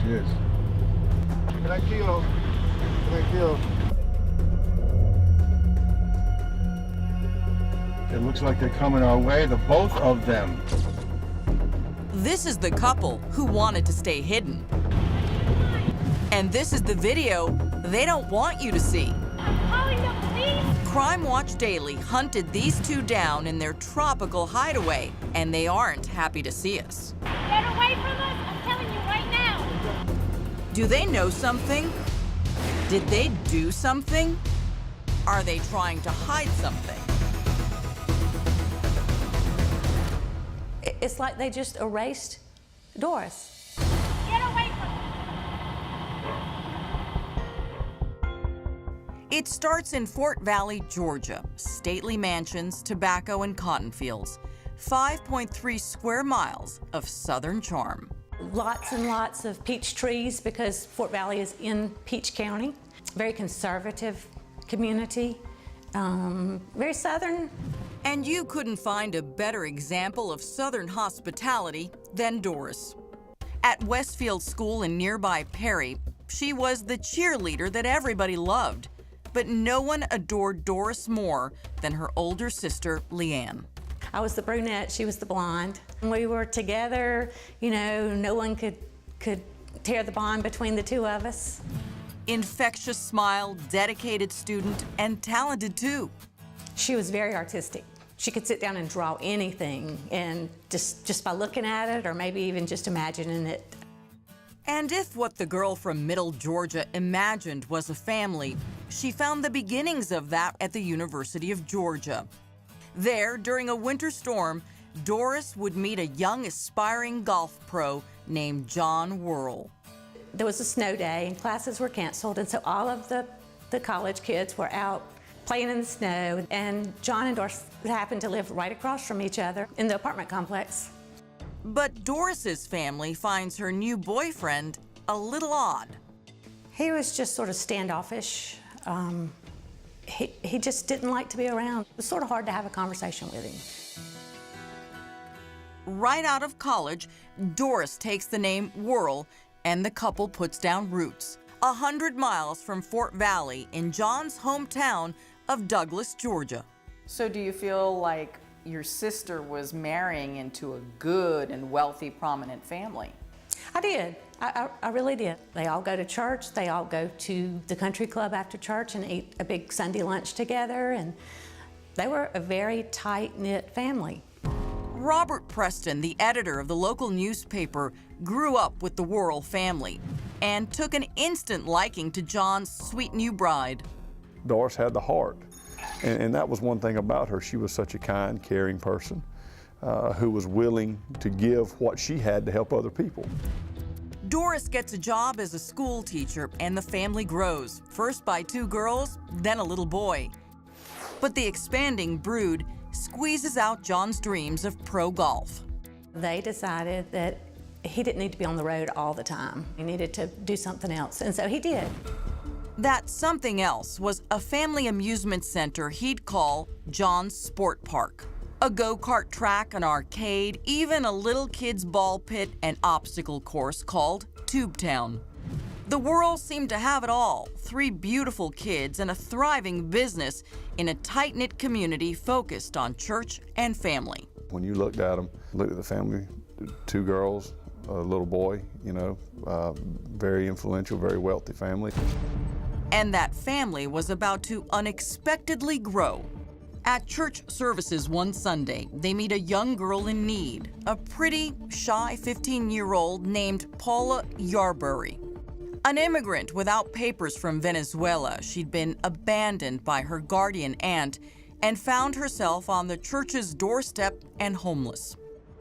Yes. Tranquilo. Tranquilo. It looks like they're coming our way, the both of them. This is the couple who wanted to stay hidden. And this is the video they don't want you to see. I'm calling the police! Crime Watch Daily hunted these two down in their tropical hideaway, and they aren't happy to see us. Get away from us! I'm telling you right now! Do they know something? Did they do something? Are they trying to hide something? It's like they just erased Doris. Get away from us! It starts in Fort Valley, Georgia. Stately mansions, tobacco, and cotton fields. 5.3 square miles of Southern charm. Lots and lots of peach trees because Fort Valley is in Peach County. Very conservative community, very Southern. And you couldn't find a better example of Southern hospitality than Doris. At Westfield School in nearby Perry, she was the cheerleader that everybody loved. But no one adored Doris more than her older sister, Leanne. I was the brunette, she was the blonde. We were together, you know, no one could tear the bond between the two of us. Infectious smile, dedicated student, and talented too. She was very artistic. She could sit down and draw anything, and just by looking at it, or maybe even just imagining it. And if what the girl from Middle Georgia imagined was a family, she found the beginnings of that at the University of Georgia. There, during a winter storm, Doris would meet a young aspiring golf pro named Jon Worrell. There was a snow day and classes were canceled, and so all of the college kids were out playing in the snow, and Jon and Doris happened to live right across from each other in the apartment complex. But Doris's family finds her new boyfriend a little odd. He was just sort of standoffish. He just didn't like to be around. It was sort of hard to have a conversation with him. Right out of college, Doris takes the name Worrell, and the couple puts down roots. 100 miles from Fort Valley in Jon's hometown of Douglas, Georgia. So do you feel like your sister was marrying into a good and wealthy, prominent family? I did. I really did. They all go to church. They all go to the country club after church and eat a big Sunday lunch together. And they were a very tight-knit family. Robert Preston, the editor of the local newspaper, grew up with the Worrell family and took an instant liking to Jon's sweet new bride. Doris had the heart, and that was one thing about her. She was such a kind, caring person who was willing to give what she had to help other people. Doris gets a job as a school teacher, and the family grows, first by 2 girls, then a little boy. But the expanding brood squeezes out Jon's dreams of pro golf. They decided that he didn't need to be on the road all the time. He needed to do something else, and so he did. That something else was a family amusement center he'd call Jon's Sport Park. A go-kart track, an arcade, even a little kid's ball pit and obstacle course called Tube Town. The Worrells seemed to have it all, 3 beautiful kids and a thriving business in a tight-knit community focused on church and family. When you looked at them, looked at the family, 2 girls, a little boy, you know, very influential, very wealthy family. And that family was about to unexpectedly grow. At church services one Sunday, they meet a young girl in need, a pretty, shy 15-year-old named Paula Yarborough. An immigrant without papers from Venezuela, she'd been abandoned by her guardian aunt and found herself on the church's doorstep and homeless.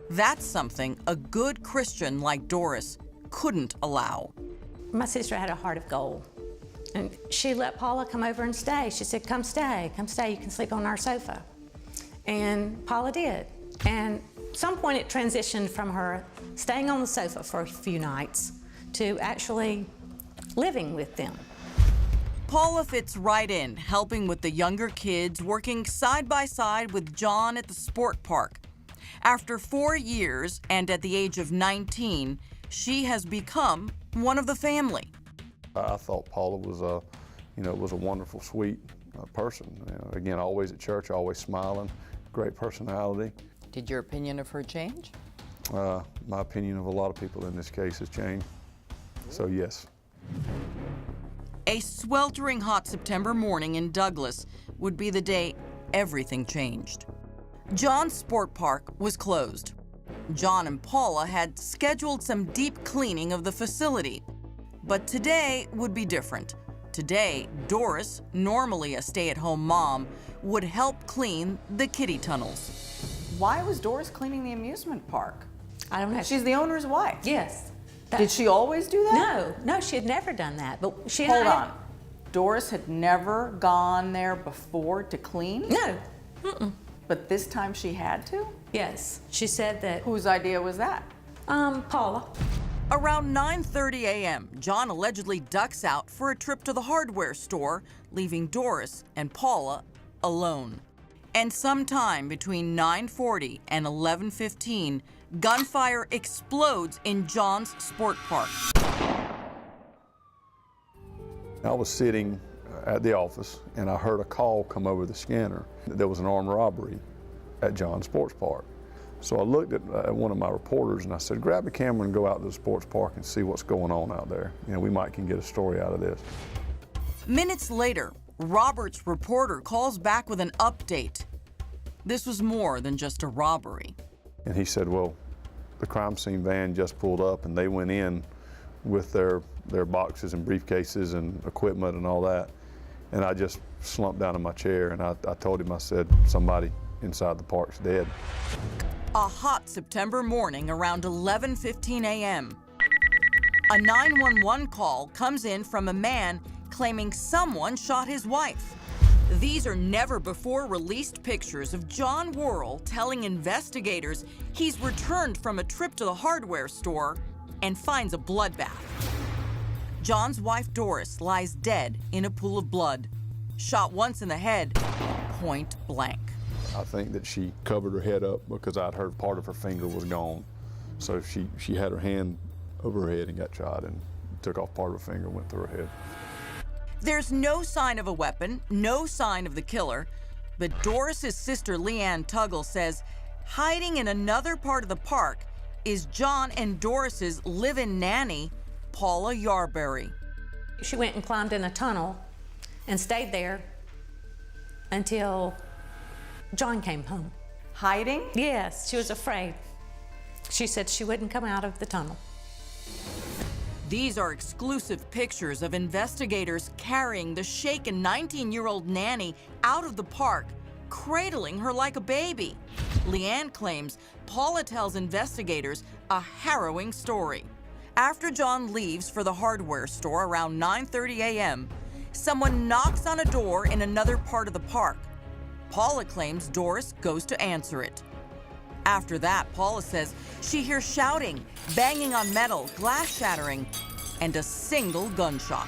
That's something a good Christian like Doris couldn't allow. My sister had a heart of gold, and she let Paula come over and stay. She said, come stay, you can sleep on our sofa. And Paula did. And at some point it transitioned from her staying on the sofa for a few nights to actually living with them. Paula fits right in, helping with the younger kids, working side by side with Jon at the sport park. After 4 years and at the age of 19, She has become one of the family. I thought Paula was a wonderful, sweet person. Again, always at church, always smiling, great personality. Did your opinion of her change? My opinion of a lot of people in this case has changed. So yes. A sweltering hot September morning in Douglas would be the day everything changed. Jon's sport park was closed. Jon and Paula had scheduled some deep cleaning of the facility. But today would be different. Today, Doris, normally a stay-at-home mom, would help clean the kiddie tunnels. Why was Doris cleaning the amusement park? I don't know. She's the owner's wife. Yes. Did she always do that? No, she had never done that. But she Hold on. Doris had never gone there before to clean? No. Mm-mm. But this time she had to? Yes. She said that. Whose idea was that? Paula. Around 9:30 a.m., Jon allegedly ducks out for a trip to the hardware store, leaving Doris and Paula alone. And sometime between 9:40 and 11:15, gunfire explodes in Jon's sport park. I was sitting at the office and I heard a call come over the scanner that there was an armed robbery at Jon's sports park. So I looked at one of my reporters and I said, grab a camera and go out to the sports park and see what's going on out there. We might can get a story out of this. Minutes later, Robert's reporter calls back with an update. This was more than just a robbery. And he said, well, the crime scene van just pulled up and they went in with their boxes and briefcases and equipment and all that. And I just slumped down in my chair and I told him, I said, somebody inside the park's dead. A hot September morning around 11:15 a.m. A 911 call comes in from a man claiming someone shot his wife. These are never before released pictures of Jon Worrell telling investigators he's returned from a trip to the hardware store and finds a bloodbath. Jon's wife Doris lies dead in a pool of blood, shot once in the head, point blank. I think that she covered her head up because I'd heard part of her finger was gone. So she had her hand over her head and got shot and took off part of her finger and went through her head. There's no sign of a weapon, no sign of the killer, but Doris's sister Leanne Tuggle says hiding in another part of the park is Jon and Doris's live-in nanny, Paula Yarborough. She went and climbed in a tunnel and stayed there until Jon came home. Hiding? Yes, she was afraid. She said she wouldn't come out of the tunnel. These are exclusive pictures of investigators carrying the shaken 19-year-old nanny out of the park, cradling her like a baby. Leanne claims Paula tells investigators a harrowing story. After Jon leaves for the hardware store around 9:30 a.m., someone knocks on a door in another part of the park. Paula claims Doris goes to answer it. After that, Paula says she hears shouting, banging on metal, glass shattering, and a single gunshot.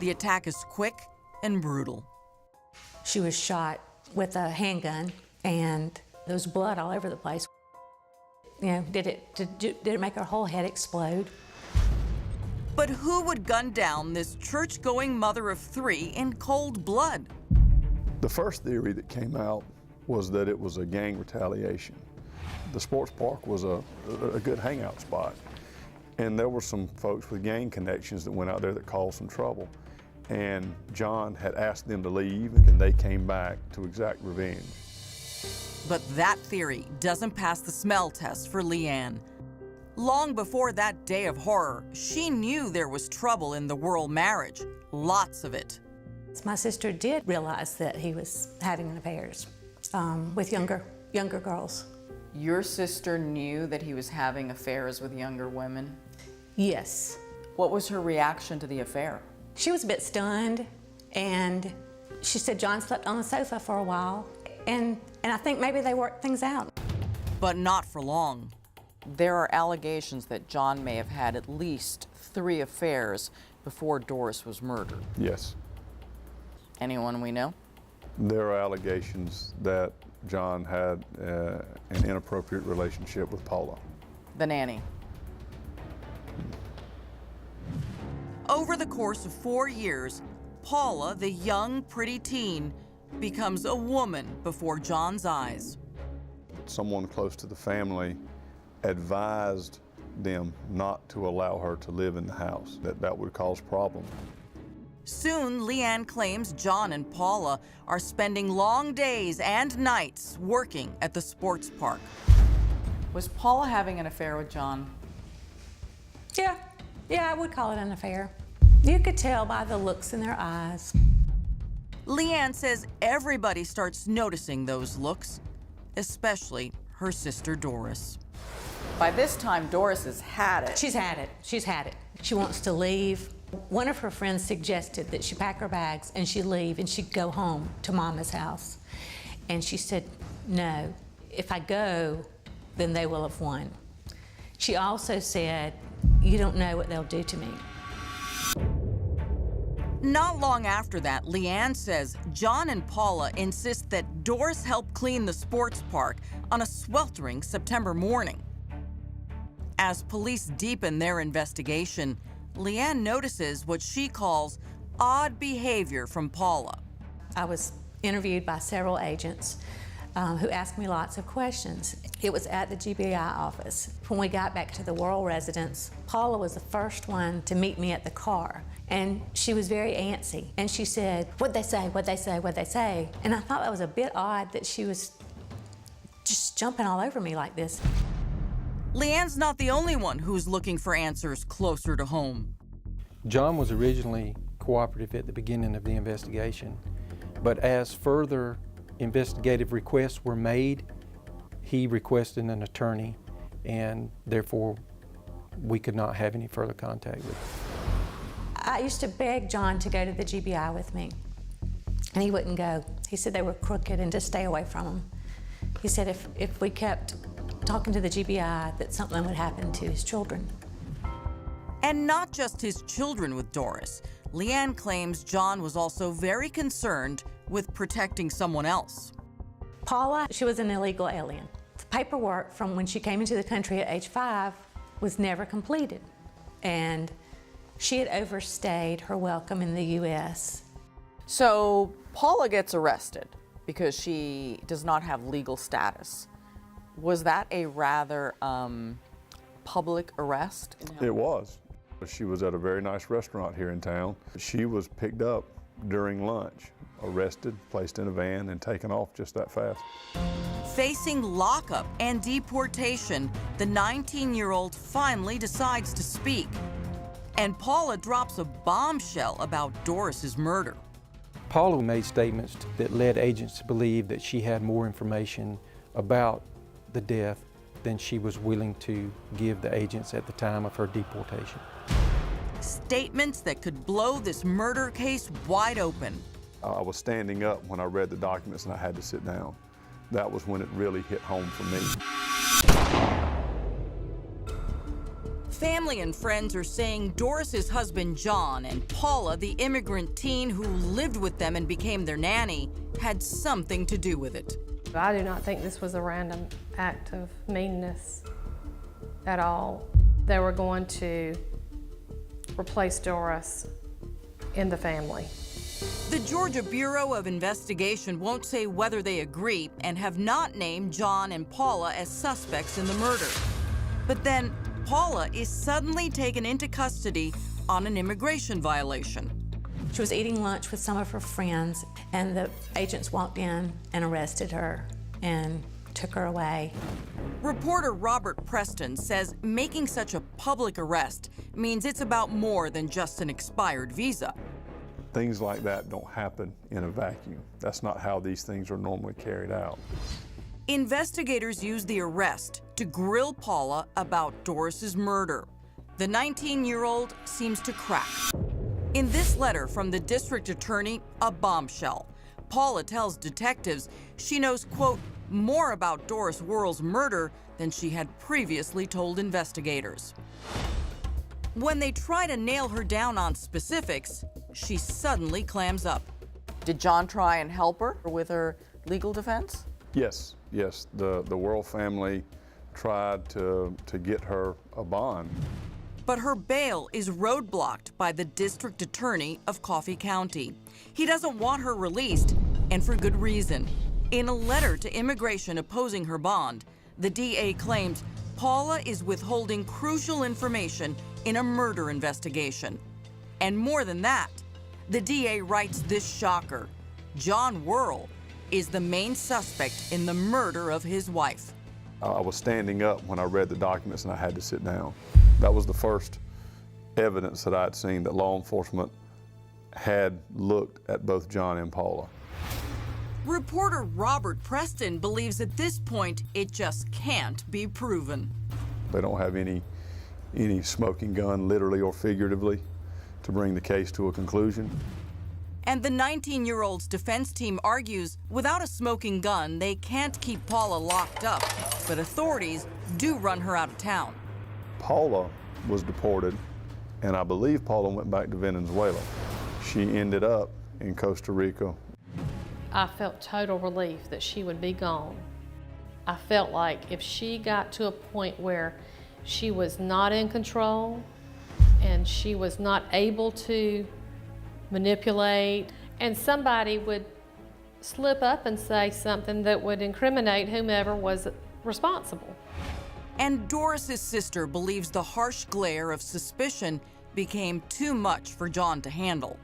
The attack is quick and brutal. She was shot with a handgun and there was blood all over the place. Did it make her whole head explode? But who would gun down this church-going mother of three in cold blood? The first theory that came out was that it was a gang retaliation. The sports park was a good hangout spot. And there were some folks with gang connections that went out there that caused some trouble. And Jon had asked them to leave and they came back to exact revenge. But that theory doesn't pass the smell test for Leanne. Long before that day of horror, she knew there was trouble in the Worrell marriage, lots of it. My sister did realize that he was having affairs with younger girls. Your sister knew that he was having affairs with younger women? Yes. What was her reaction to the affair? She was a bit stunned, and she said Jon slept on the sofa for a while, and I think maybe they worked things out. But not for long. There are allegations that Jon may have had at least 3 affairs before Doris was murdered. Yes. Anyone we know? There are allegations that Jon had an inappropriate relationship with Paula. the nanny. Over the course of 4 years, Paula, the young, pretty teen, becomes a woman before Jon's eyes. Someone close to the family advised them not to allow her to live in the house, that would cause problems. Soon, Leanne claims Jon and Paula are spending long days and nights working at the sports park. Was Paula having an affair with Jon? Yeah, I would call it an affair. You could tell by the looks in their eyes. Leanne says everybody starts noticing those looks, especially her sister Doris. By this time, Doris has had it. She's had it. She wants to leave. One of her friends suggested that she pack her bags and she leave and she'd go home to Mama's house. And she said, no, if I go, then they will have won. She also said, you don't know what they'll do to me. Not long after that, Leanne says Jon and Paula insist that Doris help clean the sports park on a sweltering September morning. As police deepen their investigation, Leanne notices what she calls odd behavior from Paula. I was interviewed by several agents who asked me lots of questions. It was at the GBI office. When we got back to the Worrell residence, Paula was the first one to meet me at the car. And she was very antsy. And she said, what'd they say, what'd they say, what'd they say? And I thought that was a bit odd that she was just jumping all over me like this. Leanne's not the only one who's looking for answers closer to home. Jon was originally cooperative at the beginning of the investigation, but as further investigative requests were made, he requested an attorney, and therefore we could not have any further contact with him. I used to beg Jon to go to the GBI with me, and he wouldn't go. He said they were crooked and to stay away from them. He said if we kept talking to the GBI, that something would happen to his children. And not just his children with Doris. Leanne claims Jon was also very concerned with protecting someone else. Paula, she was an illegal alien. The paperwork from when she came into the country at age 5 was never completed. And she had overstayed her welcome in the U.S. So Paula gets arrested because she does not have legal status. Was that a rather public arrest? It was. She was at a very nice restaurant here in town. She was picked up during lunch, arrested, placed in a van, and taken off just that fast. Facing lockup and deportation, the 19-year-old finally decides to speak. And Paula drops a bombshell about Doris's murder. Paula made statements that led agents to believe that she had more information about the death than she was willing to give the agents at the time of her deportation. Statements that could blow this murder case wide open. I was standing up when I read the documents and I had to sit down. That was when it really hit home for me. Family and friends are saying Doris's husband Jon and Paula, the immigrant teen who lived with them and became their nanny, had something to do with it. I do not think this was a random act of meanness at all. They were going to replace Doris in the family. The Georgia Bureau of Investigation won't say whether they agree and have not named Jon and Paula as suspects in the murder. But then Paula is suddenly taken into custody on an immigration violation. She was eating lunch with some of her friends, and the agents walked in and arrested her and took her away. Reporter Robert Preston says making such a public arrest means it's about more than just an expired visa. Things like that don't happen in a vacuum. That's not how these things are normally carried out. Investigators used the arrest to grill Paula about Doris's murder. The 19-year-old seems to crack. In this letter from the district attorney, a bombshell. Paula tells detectives she knows, quote, more about Doris Worrell's murder than she had previously told investigators. When they try to nail her down on specifics, she suddenly clams up. Did Jon try and help her with her legal defense? Yes. The Worrell family tried to get her a bond. But her bail is roadblocked by the district attorney of Coffee County. He doesn't want her released, and for good reason. In a letter to immigration opposing her bond, the DA claims Paula is withholding crucial information in a murder investigation. And more than that, the DA writes this shocker: Jon Worrell is the main suspect in the murder of his wife. I was standing up when I read the documents and I had to sit down. That was the first evidence that I had seen that law enforcement had looked at both Jon and Paula. Reporter Robert Preston believes at this point it just can't be proven. They don't have any smoking gun, literally or figuratively, to bring the case to a conclusion. And the 19-year-old's defense team argues without a smoking gun, they can't keep Paula locked up, but authorities do run her out of town. Paula was deported, and I believe Paula went back to Venezuela. She ended up in Costa Rica. I felt total relief that she would be gone. I felt like if she got to a point where she was not in control and she was not able to manipulate, and somebody would slip up and say something that would incriminate whomever was responsible. And Doris's sister believes the harsh glare of suspicion became too much for Jon to handle.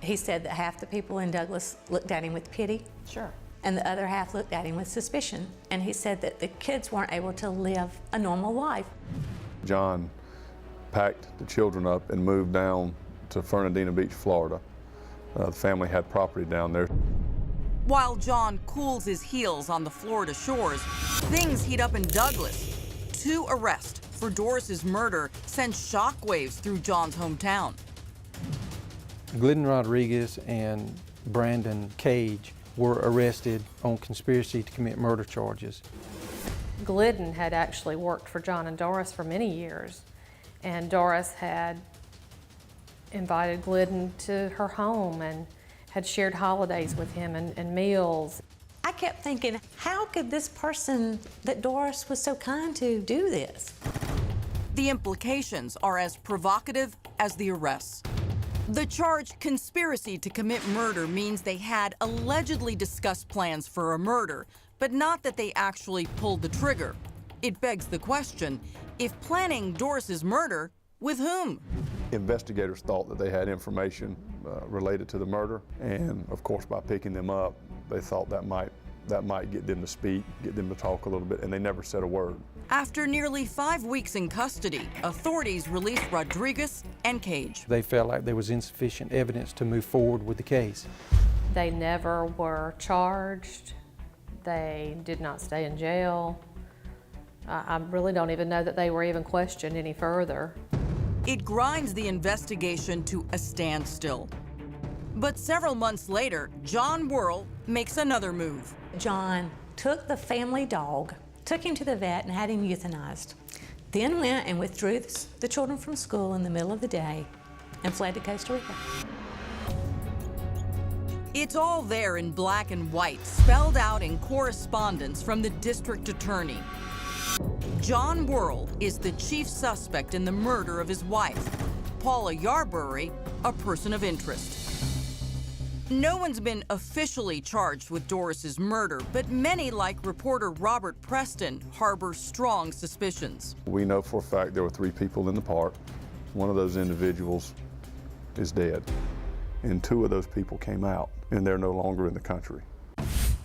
He said that half the people in Douglas looked at him with pity. Sure. And the other half looked at him with suspicion. And he said that the kids weren't able to live a normal life. Jon packed the children up and moved down to Fernandina Beach, Florida. The family had property down there. While Jon cools his heels on the Florida shores, things heat up in Douglas. 2 arrests for Doris's murder sent shockwaves through Jon's hometown. Glidden Rodriguez and Brandon Cage were arrested on conspiracy to commit murder charges. Glidden had actually worked for Jon and Doris for many years, and Doris had invited Glidden to her home and had shared holidays with him and meals. I kept thinking, how could this person that Doris was so kind to do this? The implications are as provocative as the arrests. The charge, conspiracy to commit murder, means they had allegedly discussed plans for a murder, but not that they actually pulled the trigger. It begs the question, if planning Doris's murder, with whom? Investigators thought that they had information related to the murder, and of course by picking them up, they thought that might get them to speak, get them to talk a little bit, and they never said a word. After nearly 5 weeks in custody, authorities released Rodriguez and Cage. They felt like there was insufficient evidence to move forward with the case. They never were charged. They did not stay in jail. I really don't even know that they were even questioned any further. It grinds the investigation to a standstill. But several months later, Jon Worrell makes another move. Jon took the family dog, took him to the vet and had him euthanized. Then went and withdrew the children from school in the middle of the day and fled to Costa Rica. It's all there in black and white, spelled out in correspondence from the district attorney. Jon Worrell is the chief suspect in the murder of his wife, Paula Yarborough, a person of interest. No one's been officially charged with Doris's murder, but many, like reporter Robert Preston, harbor strong suspicions. We know for a fact there were 3 people in the park. One of those individuals is dead, and 2 of those people came out, and they're no longer in the country.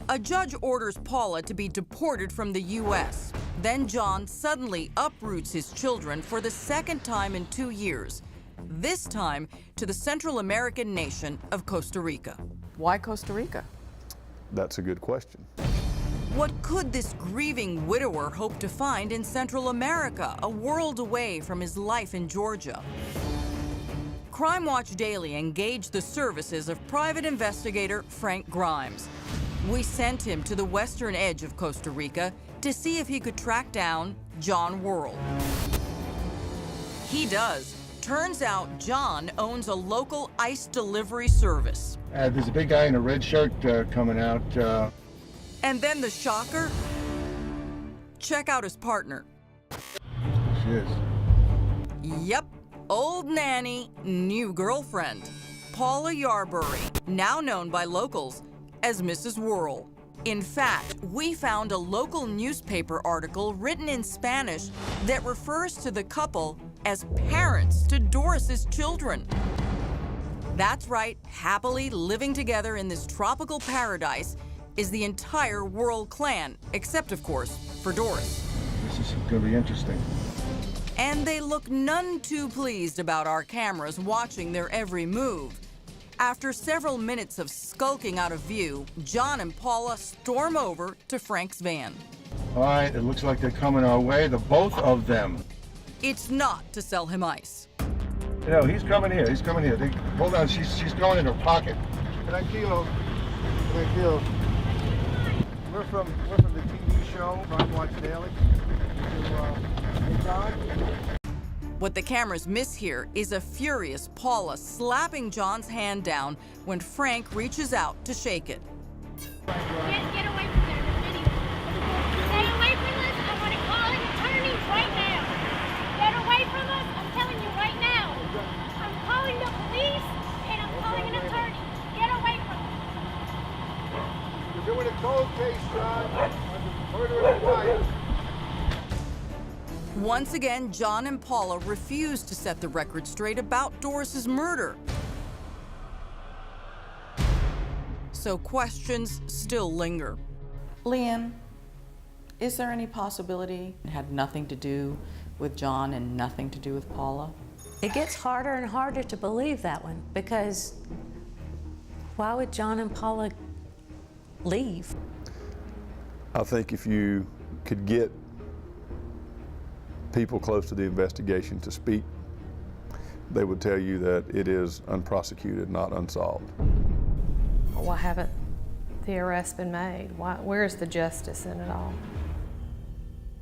A judge orders Paula to be deported from the U.S. Then Jon suddenly uproots his children for the second time in 2 years, this time to the Central American nation of Costa Rica. Why Costa Rica? That's a good question. What could this grieving widower hope to find in Central America, a world away from his life in Georgia? Crime Watch Daily engaged the services of private investigator Frank Grimes. We sent him to the western edge of Costa Rica to see if he could track down Jon Worrell. He does. Turns out Jon owns a local ice delivery service. There's a big guy in a red shirt coming out. And then the shocker? check out his partner. She is. Yep, old nanny, new girlfriend. Paula Yarborough, now known by locals as Mrs. Worrell. In fact, we found a local newspaper article written in Spanish that refers to the couple as parents to Doris's children. That's right, happily living together in this tropical paradise is the entire Worrell clan, except of course for Doris. This is going to be interesting. And they look none too pleased about our cameras watching their every move. After several minutes of skulking out of view, Jon and Paula storm over to Frank's van. All right, it looks like they're coming our way, the both of them. It's not to sell him ice. No, he's coming here. He's coming here. Hold on, she's going in her pocket. Tranquilo. Tranquilo. We're from the TV show, Crime Watch Daily. Hey, Jon? What the cameras miss here is a furious Paula slapping Jon's hand down when Frank reaches out to shake it. Get away from there, the video. Stay away from us. I want to call an attorney right now. Get away from us. I'm telling you right now. I'm calling the police and I'm calling an attorney. Get away from us. You're doing a cold case, Jon. Murder of a wife. Once again, Jon and Paula refuse to set the record straight about Doris's murder. So questions still linger. Leanne, is there any possibility it had nothing to do with Jon and nothing to do with Paula? It gets harder and harder to believe that one, because why would Jon and Paula leave? I think if you could get people close to the investigation to speak, they would tell you that it is unprosecuted, not unsolved. Why haven't the arrests been made? Where's the justice in it all?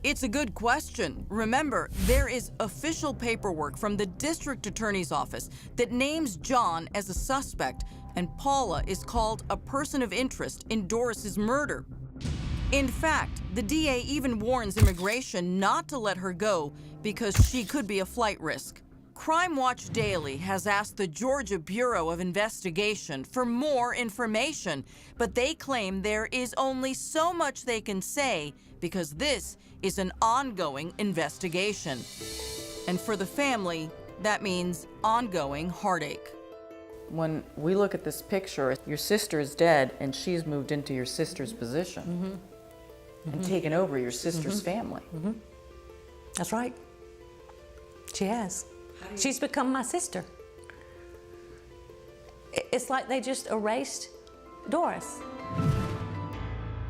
It's a good question. Remember, there is official paperwork from the district attorney's office that names Jon as a suspect, and Paula is called a person of interest in Doris's murder. In fact, the DA even warns immigration not to let her go because she could be a flight risk. Crime Watch Daily has asked the Georgia Bureau of Investigation for more information, but they claim there is only so much they can say because this is an ongoing investigation. And for the family, that means ongoing heartache. When we look at this picture, your sister is dead and she's moved into your sister's position and taken over your sister's family. That's right. She has. She's become my sister. It's like they just erased Doris.